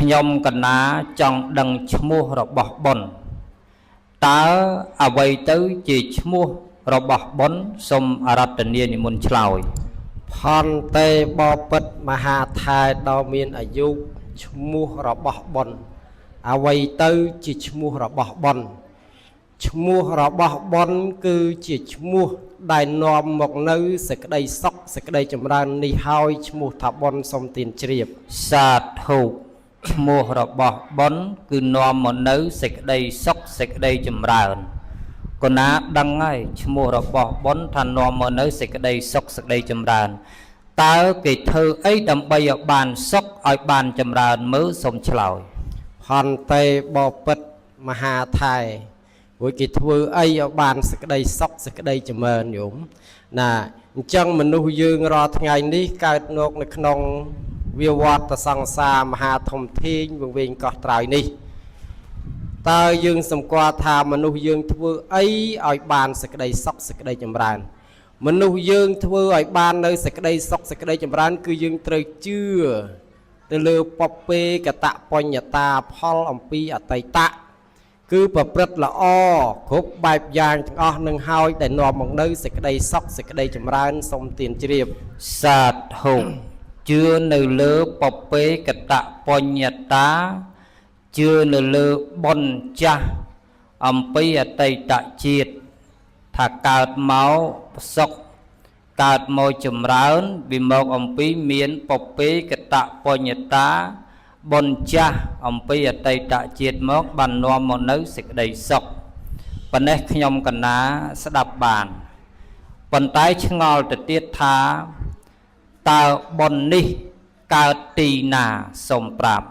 ខ្ញុំកណាចង់ដឹងឈ្មោះរបស់បុណ្យតើអ្វីទៅជាឈ្មោះរបស់បុណ្យសូមអរតនានិមន្តឆ្លើយផន្តេបពិតមហាថែដ៏មានអាយុឈ្មោះរបស់បុណ្យអ្វីទៅជាឈ្មោះរបស់បុណ្យឈ្មោះរបស់បុណ្យគឺជាឈ្មោះដែលនាំមកនៅសេចក្តីសុខសេចក្តីចម្រើននេះហើយឈ្មោះថាបុណ្យសូមទានជ្រាបសាធុឈ្មោះរបស់បុណ្យគឺនាំមកនៅសេចក្តីសុខសេចក្តីចម្រើនកណាដឹងហើយឈ្មោះរបស់បុណ្យថានាំមកនៅសេចក្តីសុខសេចក្តីចម្រើនតើគេធ្វើអីដើម្បីឲ្យបានសុខឲ្យបានចម្រើនមើលសូមឆ្លើយផន្តេបពិតមហាថែព្រោះគេធ្វើអីឲ្យបានសេចក្តីសុខសេចក្តីចម្រើនញោមណាអញ្ចឹងមនុស្សយើងរាល់ថ្ងៃនេះកើតនៅក្នុងវាវត្តសង្សារមហាធំធេងវង្វេងកោះត្រៃនេះតើយើងសម្គាល់ថាមនុស្សយើងធ្វើអីឲ្យបានសេចក្តីសុខសេចក្តីចម្រើនមនុស្សយើងធ្វើឲ្យបាននៅសេចក្តីសុខសេចក្តីចម្រើនគឺយើងត្រូវជឿទៅលើបពេកតបញ្ញតាផលអំពីអតីតៈគឺប្រព្រឹត្តល្អគ្រប់បែបយ៉ាងទាំងអស់នឹងហើយដែលនាំមកនៅសេចក្តីសុខសេចក្តីចម្រើនសូមទានជ្រាបសាធុជឿនៅលើបពេកតបញ្ញតាជឿនៅលើបុណ្យចាស់អំពីអតីតជាតិថាកើតមកសុខកើតមកចម្រើនវាមកអំពីមានបពេកតបញ្ញតាបុណ្យចាស់អំពីអតីតជាតិមកបាននាំមកនៅសេចក្តីសុខប៉ុណ្ណេះខ្ញុំកណាស្ដាប់បានប៉ុន្តែឆ្ងល់ទៅទៀតថាតើបុណ្យនេះកើតទីណាសូមប្រាប់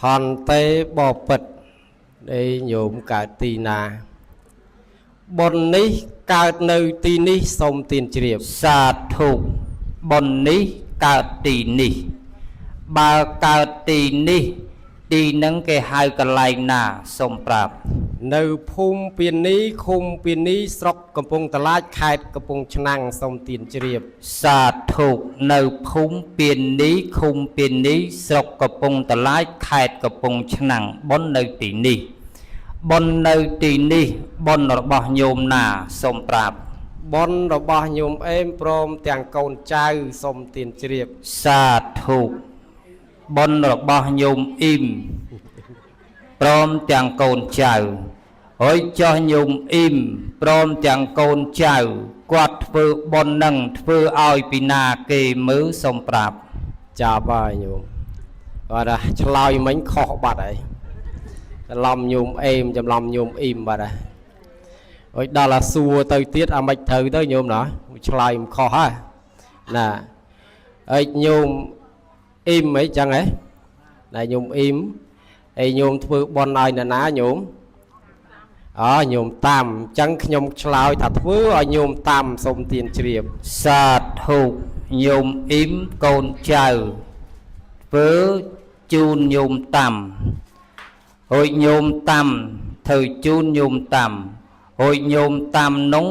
ហន្តេបពិតនៃញោមកើតទីណាបុណ្យនេះកើតនៅទីនេះសូមទានជ្រាបសាធុបុណ្យនេះកើតទីនេះបើកើតទីនេះទីនឹងគេហៅកន្លែងណាសូមប្រាប់នៅភូមិពានីឃុំពានីស្រុកកំពង់តឡាចខេត្តកំពង់ឆ្នាំងសូមទានជ្រាបសាធុនៅភូមិពានីឃុំពានីស្រុកកំពង់តឡាចខេត្តកំពង់ឆ្នាំងបុណ្យនៅទីនេះបុណ្យនៅទីនេះបុណ្យរបស់ញោមណាសូមប្រាប់បុណ្យរបស់ញោមអេមព្រមទាំងកូនចៅសូមទានជ្រាបសាធុបុណ្យរបស់ញោមអ៊ីមព្រមទាំងកូនចៅហើយចោះញោមអ៊ីមព្រមទាំងកូនចៅគាត់ធ្វើបុណ្យនឹងធ្វើឲ្យពីណាគេមើលសូមប្រាប់ចាប់ហើយញោមគាត់ថាឆ្លើយមិញខុសបាត់ហើយច្រឡំញោមអេមច្រឡំញោមអ៊ីមបាត់ហើយដល់អាសួរទៅទៀតអាមិនត្រូវទៅញោមណាឆ្លើយមិនខុសហើយណាហើយញោមអ៊ីមអីចឹងហ៎តែញោមអ៊ីមហើយញោមធ្វើបន់ឲ្យនរណាញោមញោមតាមអញ្ចឹងខ្ញុំឆ្លើយថាធ្វើឲ្យញោមតាមសូមទានជ្រាបសាធុញោមអ៊ីមកូនចៅធ្វើជូនញោមតាមហើយញោមតាមធ្វើជូនញោមតាមហើយញោមតាមនោះ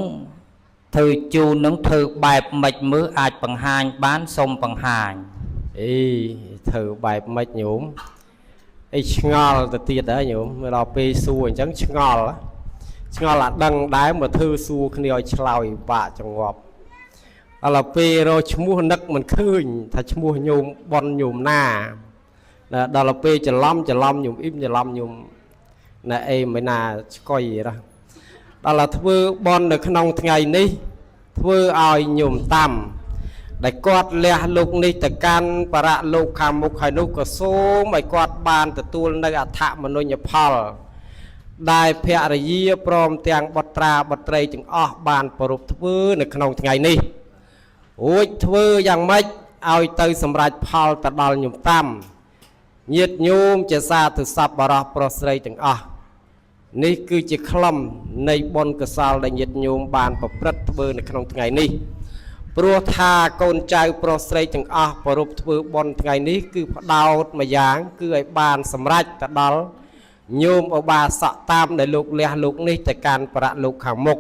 ធ្វើជូននឹងធ្វើបែបម៉េចមើលអាចបង្ហាញបានសូមបង្ហាញអីធ្វើបែបម៉េចញោមអីឆ្ងល់ទៅទៀតហ៎ញោមដល់ពេលសួរអញ្ចឹងឆ្ងល់អាដឹងដែរមកធ្វើសួរគ្នាឲ្យឆ្លើយបាក់ចង្អប់ដល់ពេលរកឈ្មោះនឹកមិនឃើញថាឈ្មោះញោមបនញោមណាដល់ពេលច្រឡំញោមអ៊ីមច្រឡំញោមណែអេមិនណាស្កុយដល់ធ្វើបននៅក្នុងថ្ងៃនេះធ្វើឲ្យញោមតាមដែលគាត់លះលោកនេះទៅកាន់បរៈលោកខាងមុខហើយនោះក៏សូមឲ្យគាត់បានទទួលនៅអដ្ឋមនុញ្ញផលដែលភរិយាព្រមទាំងបុត្រាបុត្រីទាំងអស់បានប្រពធ្វើនៅក្នុងថ្ងៃនេះរួចធ្វើយ៉ាងម៉េចឲ្យទៅសម្រេចផលទៅដល់ញោមតាមញាតិញោមជាសាធុសប្បុរសប្រុសស្រីទាំងអស់នេះគឺជាខ្លឹមនៃបុណ្យកុសលដែលញាតិញោមបានប្រព្រឹត្តធ្វើនៅក្នុងថ្ងៃនេះព្រោះថាកូនចៅប្រុសស្រីទាំងអស់ប្រពធ្វើបុណ្យថ្ងៃនេះគឺផ្ដោតម្យ៉ាងគឺឲ្យបានសម្រេចទៅដល់ញោមឧបាសកតាមដែលលោកលះលោកនេះទៅកាន់បរៈលោកខាងមុខ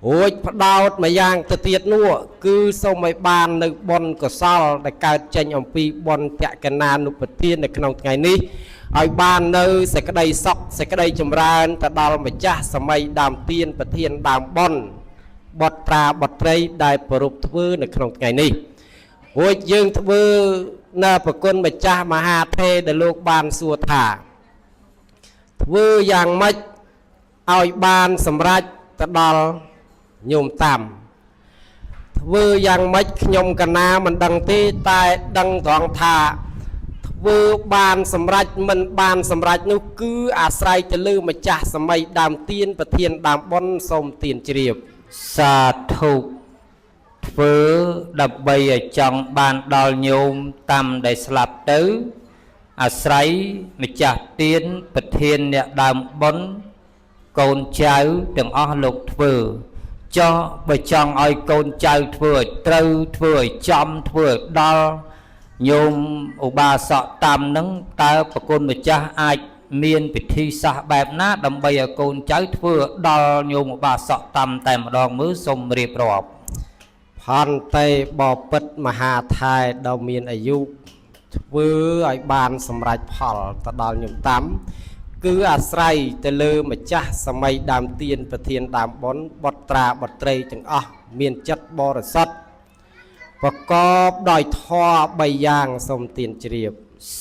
រួចផ្ដោតមួយយ៉ាងទៅទៀតនោះគឺសូមឲ្យបាននៅបុណ្យកុសលដែលកើតចេញអំពីបុណ្យតក្កណានុប្រទាននៅក្នុងថ្ងៃនេះឲ្យបាននៅសេចក្តីសុខសេចក្តីចម្រើនទៅដល់ម្ចាស់សម័យដើមទានប្រធានដើមបុណ្យបុត្រាបុត្រីដែលប្រពធ្វើនៅក្នុងថ្ងៃនេះរួចយើងធ្វើនៅប្រគុណម្ចាស់មហាថេរដែលលោកបានសួរថាធ្វើយ៉ាងម៉េចឲ្យបានសម្រេចទៅដល់ញោមតាមធ្វើយ៉ាងម៉េចខ្ញុំកណាមិនដឹងទេតែដឹងត្រង់ថាធ្វើបានសម្រេចមិនបានសម្រេចនោះគឺអាស្រ័យទៅលើម្ចាស់សម័យដើមទានប្រធានដើមបុណ្យសូមទានជ្រាបសាធុធ្វើដើម្បីឲ្យចង់បានដល់ញោមតាមដែលស្លាប់ទៅអាស្រ័យម្ចាស់ទានប្រធានអ្នកដើមបុណ្យកូនចៅទាំងអស់លោកធ្វើចោះបើចង់ឲ្យកូនចៅធ្វើឲ្យត្រូវធ្វើឲ្យចំធ្វើឲ្យដល់ញោមឧបាសកតាមនឹងតើប្រគុណម្ចាស់អាចមានពិធីសាសបែបណាដើម្បីឲ្យកូនចៅធ្វើដល់ញោមឧបាសកតាមតែម្ដងមើលសូមរៀបរាប់ផន្តេបពិតមហាថែដ៏មានអាយុធ្វើឲ្យបានសម្រេចផលទៅដល់ញោមតាមគឺអាស្រ័យទៅលើម្ចាស់សម័យដើមទានប្រធានដើមបុណ្យបុត្រាបុត្រីទាំងអស់មានចិត្តបរិសុទ្ធប្រកបដោយធម៌3យ៉ាងសូមទានជ្រាប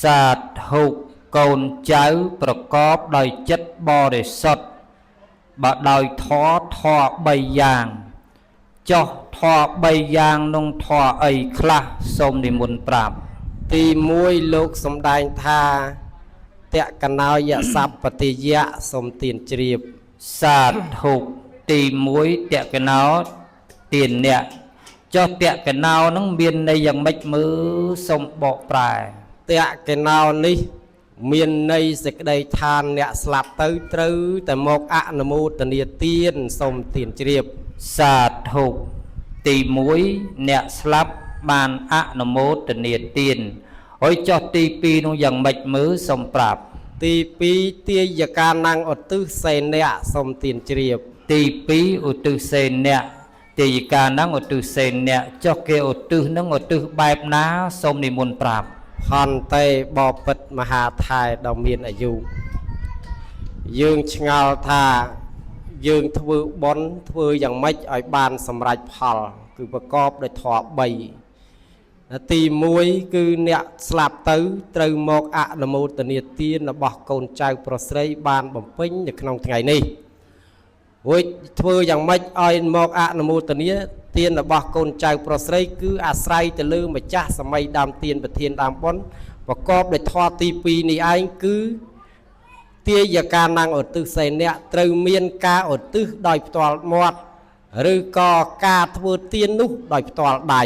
សាធុកូនចៅប្រកបដោយចិត្តបរិសុទ្ធបើដោយធម៌3យ៉ាងចុះធម៌3យ៉ាងនោះធម៌អីខ្លះសូមនិមន្តប្រាប់ទី1លោកសម្ដែងថាតក្កណោយសព្បតិយៈសូមទានជ្រាបសាធុទី1តក្កណោទានអ្នកចុះតក្កណោនឹងមានន័យយ៉ាងម៉េចមើលសូមបកប្រែតក្កណោនេះមានន័យសេចក្តីឋានអ្នកស្លាប់ទៅត្រូវតែមកអនុមោទនាទានសូមទានជ្រាបសាធុទី1អ្នកស្លាប់បានអនុមោទនាទានហើយចុះទី2នោះយ៉ាងម៉េចមើលសូមប្រាប់ទី2ទាយកានងឧទ្ទិសសេនៈសូមទានជ្រាបទី2ឧទ្ទិសសេនៈទាយកានងឧទ្ទិសសេនៈចុះគេឧទ្ទិសនឹងឧទ្ទិសបែបណាសូមនិមន្តប្រាប់ផន្តេបពិតមហាថែដ៏មានអាយុយើងឆ្ងល់ថាយើងធ្វើបុណ្យធ្វើយ៉ាងម៉េចឲ្យបានសម្រេចផលគឺប្រកបដោយធម៌3ទី1គឺអ្នកស្លាប់ទៅត្រូវមកអនុមោទនាទានរបស់កូនចៅប្រុសស្រីបានបំពេញនៅក្នុងថ្ងៃនេះរួចធ្វើយ៉ាងម៉េចឲ្យមកអនុមោទនាទានរបស់កូនចៅប្រុសស្រីគឺអាស្រ័យទៅលើម្ចាស់សម័យដើមទានប្រធានដើមបុណ្យប្រកបដោយធម៌ទី2នេះឯងគឺទាយកានងឧទ្ទិសសេនៈត្រូវមានការឧទ្ទិសដោយផ្ទាល់មាត់ឬក៏ការធ្វើទាននោះដោយផ្ទាល់ដៃ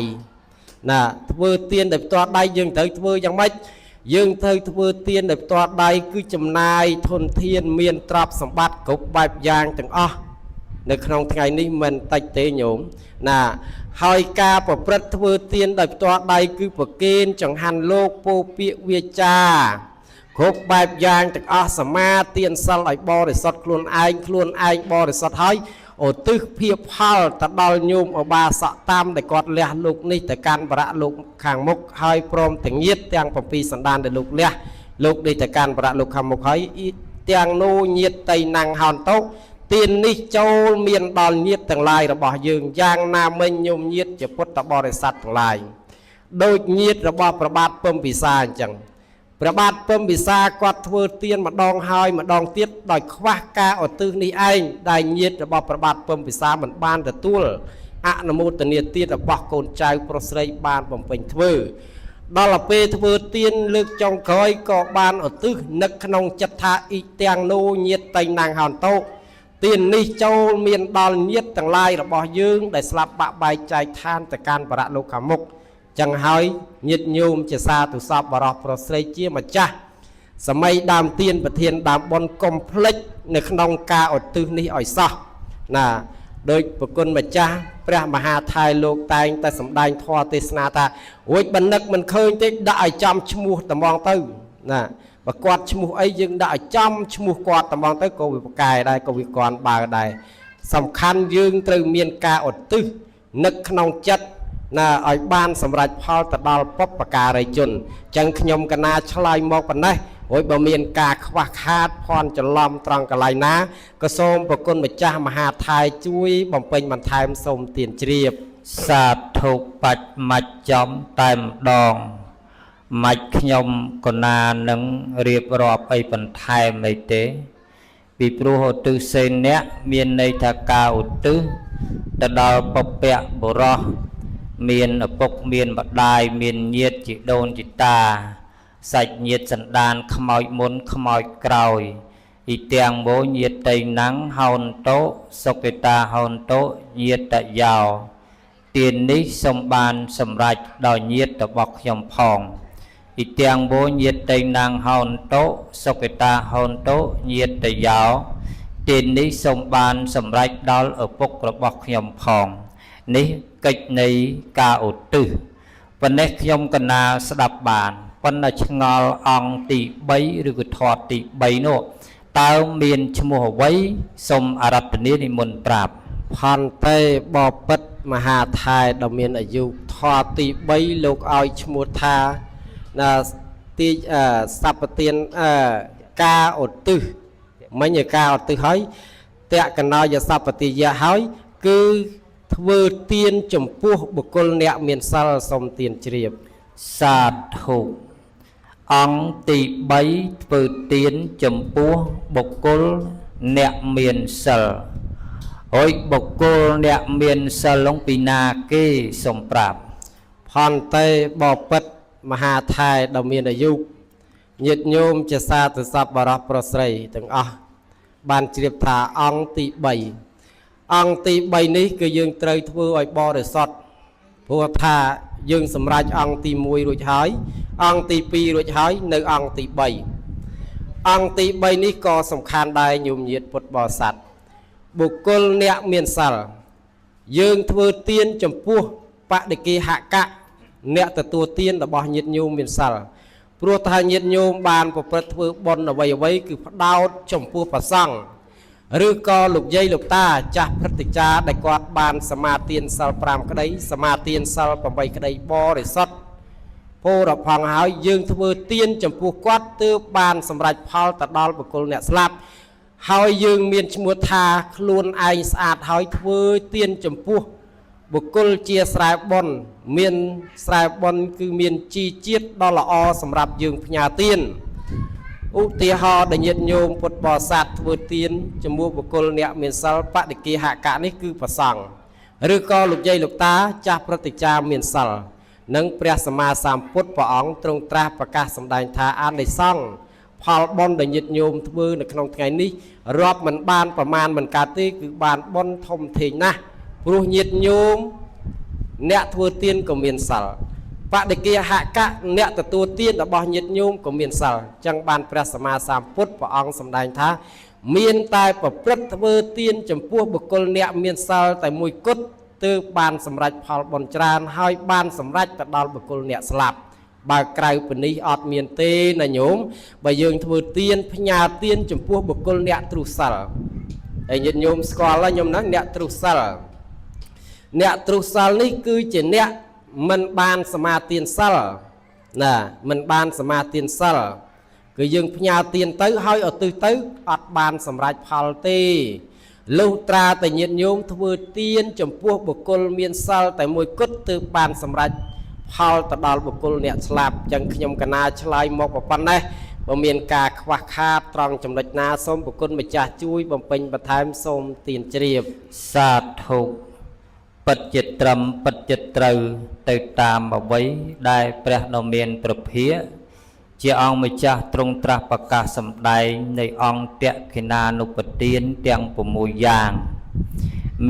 ណាធ្វើទានដោយផ្ទាល់ដៃយើងត្រូវធ្វើយ៉ាងម៉េចយើងត្រូវធ្វើទានដោយផ្ទាល់ដៃគឺចំណាយធនធានមានទ្រព្យសម្បត្តិគ្រប់បែបយ៉ាងទាំងអស់នៅក្នុងថ្ងៃនេះមិនតិចទេញោមណាហើយការប្រព្រឹត្តធ្វើទានដោយផ្ទាល់ដៃគឺប្រគេនចង្ហាន់លោកពោពាក្យវាចាគ្រប់បែបយ៉ាងទាំងអស់សមាទានសិលឲ្យបរិសុទ្ធខ្លួនឯងបរិសុទ្ធហើយឧទ្ទិសភាពផលទៅដល់ញោមឧបាសកតាមដែលគាត់លះលោកនេះទៅកាន់បរៈលោកខាងមុខហើយព្រមទាំងញាតិទាំង7សន្តានដែលលោកលះលោកនេះទៅកាន់បរៈលោកខាងមុខហើយទាំងនោះញាតិតៃណាំងហោនតោទាននេះចូលមានដល់ញាតិទាំងឡាយរបស់យើងយ៉ាងណាមិញញោមញាតិជាពុទ្ធបរិស័ទទាំងឡាយដូចញាតិរបស់ព្រះបាទពំពិសាអញ្ចឹងព្រះបាទពំពិសាគាត់ធ្វើទានម្ដងហើយម្ដងទៀតដោយខ្វះការឧទ្ទិសនេះឯងដែលញាតិរបស់ព្រះបាទពំពិសាមិនបានទទួលអនុមោទនាទានរបស់កូនចៅប្រុសស្រីបានបំពេញធ្វើដល់ពេលធ្វើទានលើកចុងក្រោយក៏បានឧទ្ទិសនឹកក្នុងចិត្តថាអ៊ីទាំងនោះញាតិតៃណាំងហោនតោទាននេះចូលមានដល់ញាតិទាំងឡាយរបស់យើងដែលស្លាប់បាក់បែកចែកឋានទៅកាន់បរៈលោកខាងមុខចឹងហើយញាតិញោមជាសាទុសពបរោះប្រុសស្រីជាម្ចាស់សម័យដើមទានប្រធានដើមបុណ្យកុំភ្លេចនៅក្នុងការឧទ្ទិសនេះឲ្យសោះណាដោយប្រគុណម្ចាស់ព្រះមហាថៃលោកតែងតែសម្ដែងធម៌ទេសនាថារួចបណ្ឌិតមិនឃើញទេដាក់ឲ្យចំឈ្មោះត្មងទៅណាបើគាត់ឈ្មោះអីយើងដាក់ឲ្យចំឈ្មោះគាត់ត្មងទៅក៏វាប្រកែដែរក៏វាគន់បើដែរ សំខាន់យើងត្រូវមានការឧទ្ទិសនឹកក្នុងចិត្តណាឲ្យបានសម្រេចផលទៅដល់បុព្វការីជនចឹងខ្ញុំកណាឆ្លើយមកប៉ុណ្ណេះរួចបើមានការខ្វះខាតភ័ន្តច្រឡំត្រង់កន្លែងណាក៏សូមប្រគុណម្ចាស់មហាថៃជួយបំពេញបន្ថែមសូមទានជ្រាបសាធុបច្ចមច្ចំតែម្ដងម៉េចខ្ញុំកណានឹងរៀបរាប់អីបន្ថែមអីទេពីព្រោះឧទ្ទិសសេនៈមានន័យថាការឧទ្ទិសទៅដល់ពពកបុរសមានឪពុកមានម្ដាយមានញាតិជីដូនជីតាសាច់ញាតិសន្តានខ្មោចមុនខ្មោចក្រោយអ៊ីទាំងមោញាតិតៃណាំងហោនតោសុគតាហោនតោញាតិតយោទាននេះសូមបានសម្រេចដល់ញាតិរបស់ខ្ញុំផងអ៊ីទាំងមោញាតិតៃណាំងហោនតោសុគតាហោនតោញាតិតយោទាននេះសូមបានសម្រេចដល់ឪពុករបស់ខ្ញុំផងនេះកិច្ចនៃការឧទ្ទិសប៉ុន្តែខ្ញុំកណាស្ដាប់បានប៉ុន្តែឆ្ងល់អង្គទី3ឬក៏ធម៌ទី3នោះតើមានឈ្មោះអ្វីសូមអារាធនានិមន្តប្រាប់ផន្តេបពិតមហាថៃដ៏មានអាយុធម៌ទី3លោកឲ្យឈ្មោះថាទីសព្វទានការឧទ្ទិសមិញការឧទ្ទិសហើយតកណោយសព្វទាយៈហើយគឺធ្វើទានចំពោះបុគ្គលអ្នកមានសិលសូមទានជ្រាបសាធុអង្គទី3ធ្វើទានចំពោះបុគ្គលអ្នកមានសិលហើយបុគ្គលអ្នកមានសិលនោះពីណាគេសូមប្រាប់ផន្តេបពិតមហាថៃដ៏មានអាយុញាតិញោមជាសាធុសពបរោះប្រុសស្រីទាំងអស់បានជ្រាបថាអង្គទី3អង្គទី3នេះគឺយើងត្រូវធ្វើឲ្យបរិសុទ្ធព្រោះថាយើងសម្រេចអង្គទី1រួចហើយអង្គទី2រួចហើយនៅអង្គទី3អង្គទី3នេះក៏សំខាន់ដែរញោមញាតិពុទ្ធបរិស័ទបុគ្គលអ្នកមានសិលយើងធ្វើទានចំពោះបដិគិហកៈអ្នកទទួលទានរបស់ញាតិញោមមានសិលព្រោះថាញាតិញោមបានប្រព្រឹត្តធ្វើបុណ្យអ្វីៗគឺផ្ដោតចំពោះព្រះសង្ឃឬក៏លោកយាយលោកតាចាស់ព្រឹទ្ធាចារ្យដែលគាត់បានសមាទានសិល5ក្តីសមាទានសិល8ក្តីបរិសុទ្ធពោរផង់ហើយយើងធ្វើទានចំពោះគាត់ទើបបានសម្រេចផលទៅដល់បុគ្គលអ្នកស្លាប់ហើយយើងមានឈ្មោះថាខ្លួនឯងស្អាតហើយធ្វើទានចំពោះបុគ្គលជាស្រែបុណ្យមានស្រែបុណ្យគឺមានជីជាតិដ៏ល្អសម្រាប់យើងផ្ញើទានឧទាហរណ៍ដែលញាតិញោមពុទ្ធបរិស័ទធ្វើទានជាមួយបុគ្គលអ្នកមានសិលបដិគិហកៈនេះគឺព្រះសង្ឃឬក៏លោកយាយលោកតាចាស់ព្រឹទ្ធាចារ្យមានសិលនិងព្រះសម្មាសម្ពុទ្ធព្រះអង្គទ្រង់ត្រាស់ប្រកាសសម្ដែងថាអានិសង្ឃផលបុណ្យដែលញាតិញោមធ្វើនៅក្នុងថ្ងៃនេះរាប់មិនបានប្រមាណមិនកើតទេគឺបានបុណ្យធំធេងណាស់ព្រោះញាតិញោមអ្នកធ្វើទានក៏មានសិលបដិគិហកៈអ្នកទទួលទានរបស់ញាតិញោមក៏មានសិលចឹងបានព្រះសម្មាសម្ពុទ្ធព្រះអង្គសម្ដែងថាមានតែប្រព្រឹត្តធ្វើទានចំពោះបុគ្គលអ្នកមានសិលតែមួយគត់ទើបបានសម្រេចផលបុណ្យច្រើនហើយបានសម្រេចទៅដល់បុគ្គលអ្នកស្លាប់បើក្រៅពីនេះអត់មានទេណាញោមបើយើងធ្វើទានផ្ញើទានចំពោះបុគ្គលអ្នកទ្រុសិលហើយញាតិញោមស្គាល់ហើយញោមហ្នឹងអ្នកទ្រុសិលអ្នកទ្រុសិលនេះគឺជាអ្នកមិនបានសមាទានសិលណាមិនបានសមាទានសិលគឺយើងផ្ញើទានទៅហើយឧទ្ទិសទៅអត់បានសម្រេចផលទេលុះត្រាតែញាតិញោមធ្វើទានចំពោះបុគ្គលមានសិលតែមួយគត់ទើបបានសម្រេចផលទៅដល់បុគ្គលអ្នកស្លាប់ចឹងខ្ញុំកណាឆ្លើយមកប៉ុណ្ណេះបើមានការខ្វះខាតត្រង់ចំណុចណាសូមប្រគុណម្ចាស់ជួយបំពេញបន្ថែមសូមទានជ្រាបសាធុពិតជាត្រឹមពិតជាត្រូវទៅតាមអ្វីដែលព្រះដ៏មានព្រះភិក្ខជាអង្គម្ចាស់ទ្រង់ត្រាស់ប្រកាសសម្ដែងនៃអង្គតក្កិណានុបទានទាំង6យ៉ាង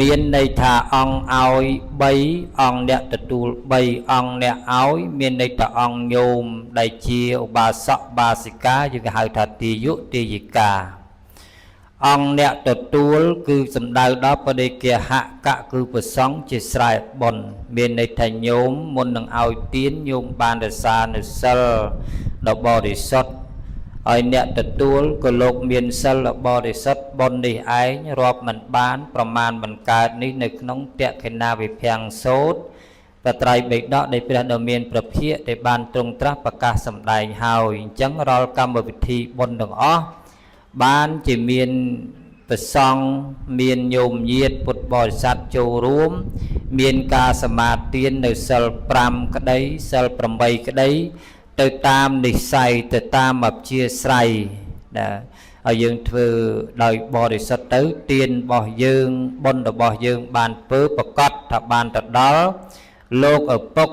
មានន័យថាអង្គឲ្យ3អង្គអ្នកទទួល3អង្គអ្នកឲ្យមានន័យថាអង្គញោមដែលជាឧបាសកបាសិកាយើងហៅថាទាយុទាយិកាអង្គអ្នកទទួលគឺសំដៅដល់បដិគិហកៈគឺប្រសង់ជាស្រែបុណ្យមានន័យថាញោមមុននឹងឲ្យទានញោមបានរក្សានៅសិលដ៏បរិសុទ្ធ ហើយអ្នកទទួលក៏លោកមានសិលបរិសុទ្ធបុណ្យនេះឯងរាប់មិនបានប្រមាណមិនកើតនេះនៅក្នុងតក្កិណាវិភាំងសូត្របត្រៃបិដកដែលព្រះដ៏មានព្រះភិក្ខដែលបានទ្រង់ត្រាស់ប្រកាសសម្ដែងហើយអញ្ចឹងរាល់កម្មវិធីបុណ្យទាំងអស់បានជាមានប្រសង់មានញោមញាតពុទ្ធបរិស័ទចូលរួមមានការសមាទាននៅសិល5ក្តីសិល8ក្តីទៅតាមនិស្ស័យទៅតាមអព្យាស្រ័យដែលឲ្យយើងធ្វើដោយបរិសុទ្ធទៅទានរបស់យើងបុណ្យរបស់យើងបានធ្វើប្រកបថាបានទៅដល់លោកឪពុក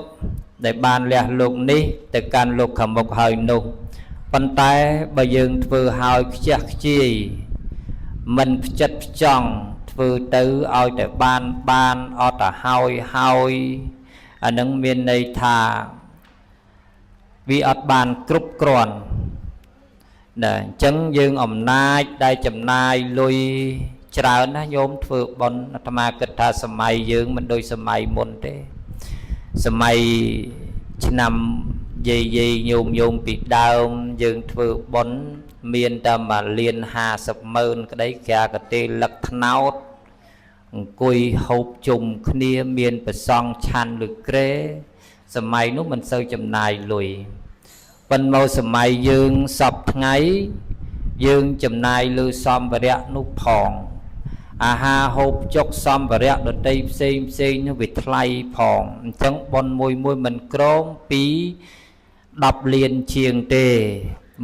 ដែលបានលះលោកនេះទៅកាន់លោកខាងមុខហើយនោះប៉ុន្តែបើយើងធ្វើឲ្យខ្ជះខ្ជាយមិនផ្ចិតផ្ចង់ធ្វើទៅឲ្យតែបានអត់ទៅហើយអានឹងមានន័យថាវាអត់បានគ្រប់គ្រាន់ណាអញ្ចឹងយើងអំណាចដែលចំណាយលុយច្រើនណាញោមធ្វើបុណ្យអាត្មាគិតថាសម័យយើងមិនដូចសម័យមុនទេសម័យឆ្នាំយាយញោមពីដើមយើងធ្វើបុណ្យមានតែ1លាន50ម៉ឺនក្តីក្រាកទេលឹកថ្នោតអង្គុយហូបជុំគ្នាមានប្រសង់ឆាន់ឬក្រែសម័យនោះមិនសូវចំណាយលុយប៉ុន្តែមកសម័យយើងសពថ្ងៃយើងចំណាយលើសម្ភារៈនោះផងអាហារហូបចុកសម្ភារៈដទៃផ្សេងនោះវាថ្លៃផងអញ្ចឹងបុណ្យមួយមិនក្រមពី10លានជាងទេ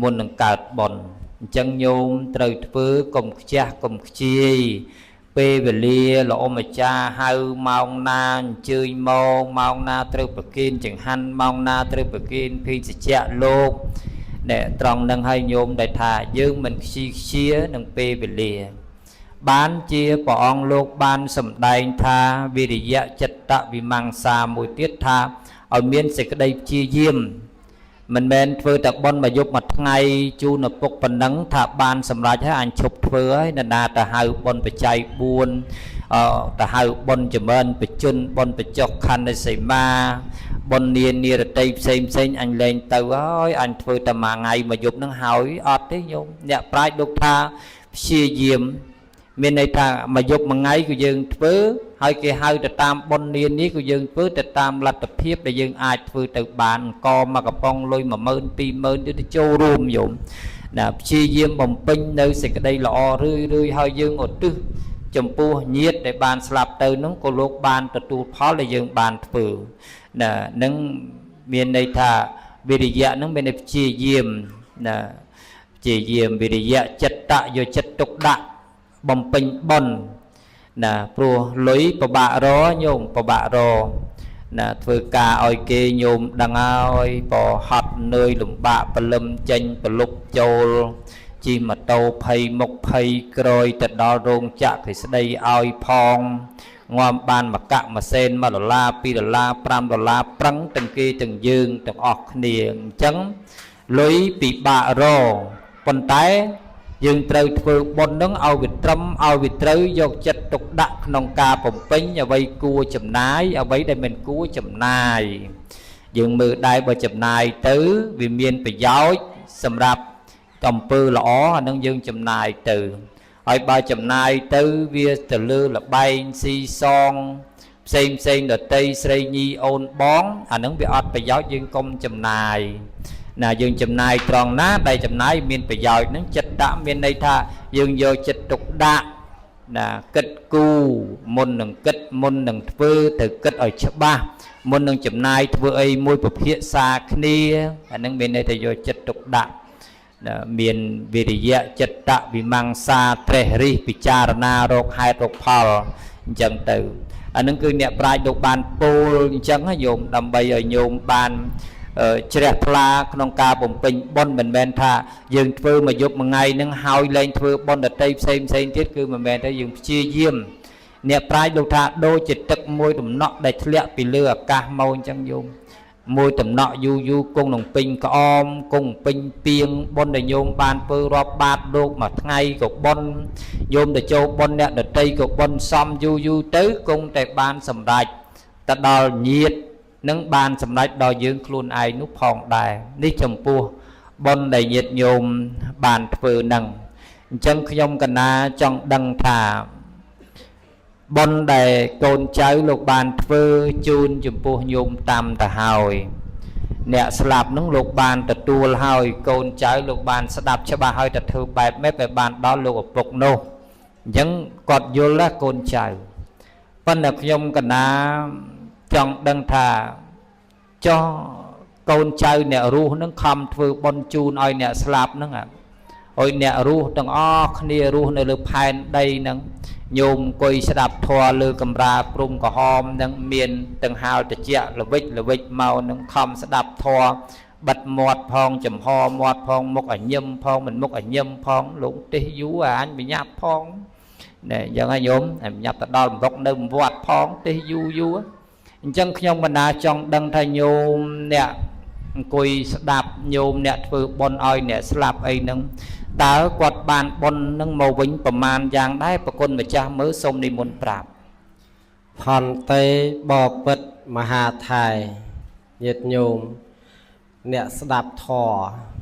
មុននឹងកើតបុណ្យអញ្ចឹងញោមត្រូវធ្វើកុំខ្ជះកុំខ្ជាយពេលវេលាល្អម្ចាស់ហៅម៉ោងណាអញ្ជើញមកម៉ោងណាត្រូវប្រគេនចង្ហាន់ម៉ោងណាត្រូវប្រគេនភេសជ្ជៈលោកដែលត្រង់នឹងឲ្យញោមដែលថាយើងមិនខ្ជិលខ្ជានឹងពេលវេលាបានជាព្រះអង្គលោកបានសម្ដែងថាវិរិយៈចិត្តវិមង្សាមួយទៀតថាឲ្យមានសេចក្តីព្យាយាមមិនមែនធ្វើតែបុណ្យមួយយប់មួយថ្ងៃជូនឪពុកប៉ុណ្ណឹងថាបានសម្រេចហើយអញឈប់ធ្វើហើយនរណាទៅហៅបុណ្យបច្ច័យ4ទៅហៅបុណ្យចម្រើនបច្ចុប្បន្នបុណ្យបច្ចុប្បន្នខណ្ឌសីមាបុណ្យនារតីផ្សេងអញលែងទៅហើយអញធ្វើតែមួយថ្ងៃមួយយប់ហ្នឹងហើយអត់ទេញោមអ្នកប្រាជ្ញលោកថាព្យាយាមមានន័យថាមួយយប់មួយថ្ងៃគឺយើងធ្វើហើយគេហៅទៅតាមបុណ្យនានេះគឺយើងធ្វើទៅតាមលទ្ធភាពដែលយើងអាចធ្វើទៅបានអង្គមកកំប៉ុងលុយ10000 20000ទៅចូលរួមញោមណាព្យាយាមបំពេញនៅសេចក្តីល្អរឿយហើយយើងឧទ្ទិសចំពោះញាតិដែលបានស្លាប់ទៅនោះក៏លោកបានទទួលផលដែលយើងបានធ្វើណានឹងមានន័យថាវិរិយៈនឹងមានន័យព្យាយាមណាព្យាយាមវិរិយៈចិត្តយកចិត្តទុកដាក់បំពេញបុណ្យណាព្រោះលុយពិបាករញោមពិបាករណាធ្វើការឲ្យគេញោមដឹងហើយប្រហត់នឿយលំបាកព្រលឹមចេញប្រលុបចូលជិះម៉ូតូ20មុខ20ក្រោយទៅដល់រោងចក្រគេស្ដីឲ្យផងងាប់បានមកកាក់ម៉ាសេន$1 $2 $5 ប្រឹងទាំងគេទាំងយើងទាំងអស់គ្នាអញ្ចឹងលុយពិបាករប៉ុន្តែយើងត្រូវធ្វើបុណ្យនឹងឲ្យវាត្រឹមឲ្យវាត្រូវយកចិត្តទុកដាក់ក្នុងការបំពេញអ្វីគួរចំណាយអ្វីដែលមិនគួរចំណាយយើងមើលដែរបើចំណាយទៅវាមានប្រយោជន៍សម្រាប់អំពើល្អអានឹងយើងចំណាយទៅហើយបើចំណាយទៅវាទៅលើលបែងស៊ីសងផ្សេងដតីស្រីញីអូនបងអានឹងវាអត់ប្រយោជន៍យើងកុំចំណាយណាយើងចំណាយត្រង់ណាដែលចំណាយមានប្រយោជន៍នឹងចិត្តដាក់មានន័យថាយើងយកចិត្តទុកដាក់ណាគិតគូរមុននឹងគិតមុននឹងធ្វើទៅគិតឲ្យច្បាស់មុននឹងចំណាយធ្វើអីមួយពិភាក្សាគ្នាអានឹងមានន័យថាយកចិត្តទុកដាក់មានវិរិយៈចិត្តវិមង្សាត្រេះរិះពិចារណារកហេតុរកផលអញ្ចឹងទៅអានឹងគឺអ្នកប្រាជ្ញលោកបានពោលអញ្ចឹងញោមដើម្បីឲ្យញោមបានជ្រះថ្លាក្នុងការបំពេញបុណ្យមិនមែនថាយើងធ្វើមួយយប់មួយថ្ងៃនឹងហើយលែងធ្វើបុណ្យដតីផ្សេងទៀតគឺមិនមែនទេយើងព្យាយាមអ្នកប្រាជ្ញលោកថាដូចជាទឹកមួយដំណក់ដែលធ្លាក់ពីលើអាកាសមកអញ្ចឹងញោមមួយដំណក់យូរគង់នឹងពេញក្អមគង់ពេញពីងបុណ្យដែលញោមបានធ្វើរាប់បាតលោកមួយថ្ងៃក៏បុណ្យញោមទៅចូលបុណ្យអ្នកដតីក៏បុណ្យសំយូរទៅគង់តែបានសម្រេចទៅដល់ញាតិនឹងបានសម្រេចដល់យើងខ្លួនឯងនោះផងដែរនេះចំពោះ បុណ្យដែលញាតិញោមបានធ្វើនឹងអញ្ចឹងខ្ញុំកណាចង់ដឹងថាបុណ្យដែលកូនចៅលោកបានធ្វើជូនចំពោះញោមតាមទៅហើយអ្នកស្លាប់នឹងលោកបានទទួលហើយកូនចៅលោកបានស្ដាប់ច្បាស់ហើយទៅធ្វើបែបម៉េចបានដល់លោកឪពុកនោះអញ្ចឹងគាត់យល់ណាកូនចៅប៉ុន្តែខ្ញុំកណាចង់ដឹងថាចុះកូនចៅអ្នករស់នឹងខំធ្វើបុណ្យជូនឲ្យអ្នកស្លាប់នឹងឲ្យអ្នករស់ទាំងអស់គ្នារស់នៅលើផែនដីនឹងញោមអង្គុយស្ដាប់ធម៌លើកំរាព្រំក្រហមនឹងមានទាំងហាលតិចល្វិចមកនឹងខំស្ដាប់ធម៌បិទមាត់ផងចំហមាត់ផងមុខអញឹមផងមិនមុខអញឹមផងលោកទេសយូរអញបញ្ញាប់ផងណែអញ្ចឹងហើយញោមបញ្ញាប់ទៅដល់បំរុកនៅវត្តផងទេសយូរអញ្ចឹងខ្ញុំបណ្ដាចង់ដឹងថាញោមអ្នកអង្គុយស្ដាប់ញោមអ្នកធ្វើបុណ្យឲ្យអ្នកស្លាប់អីហ្នឹងតើគាត់បានបុណ្យនឹងមកវិញប្រមាណយ៉ាងដែរប្រគុណម្ចាស់មើលសូមនិមន្តប្រាប់ផន្តេបពិតមហាថៃញាតិញោមអ្នកស្ដាប់ធម៌